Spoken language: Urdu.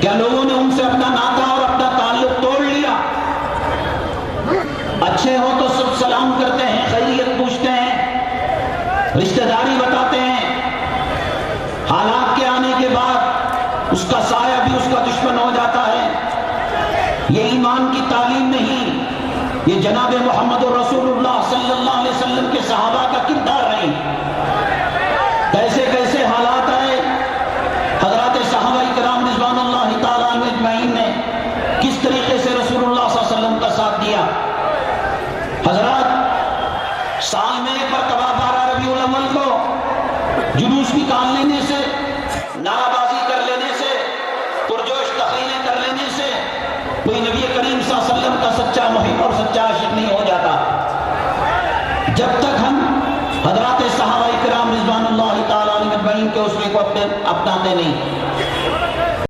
کیا لوگوں نے ان سے اپنا ناطہ اور اپنا تعلق توڑ لیا؟ اچھے ہو تو سب سلام کرتے ہیں، خیریت پوچھتے ہیں، رشتہ داری بتاتے ہیں، حالات کے آنے کے بعد اس کا سایہ بھی اس کا دشمن ہو جاتا ہے۔ یہ ایمان کی تعلیم نہیں، یہ جناب محمد رسول اللہ صلی اللہ علیہ وسلم کے صحابہ کا کردار نہیں۔ کیسے کیسے حالات آئے، حضرات صحابہ کرام رضوان اللہ تعالیٰ عنہم اجمعین نے کس طریقے سے رسول اللہ صلی اللہ علیہ وسلم کا ساتھ دیا۔ حضرات، سال میں ایک مرتبہ 12 ربیع الاول کو جلوس نکال لینے سے، نعرہ بازی کر لینے سے، پرجوش تقریریں کر لینے سے کوئی نبی کریم صلی اللہ علیہ وسلم کا سچا محب اور سچا عاشق نہیں ہو جاتا۔ جب تک ہم حضرات صحابہ کرام رضوان اللہ تعالیٰ عنہم اجمعین کے اسوے کو اپناتے نہیں،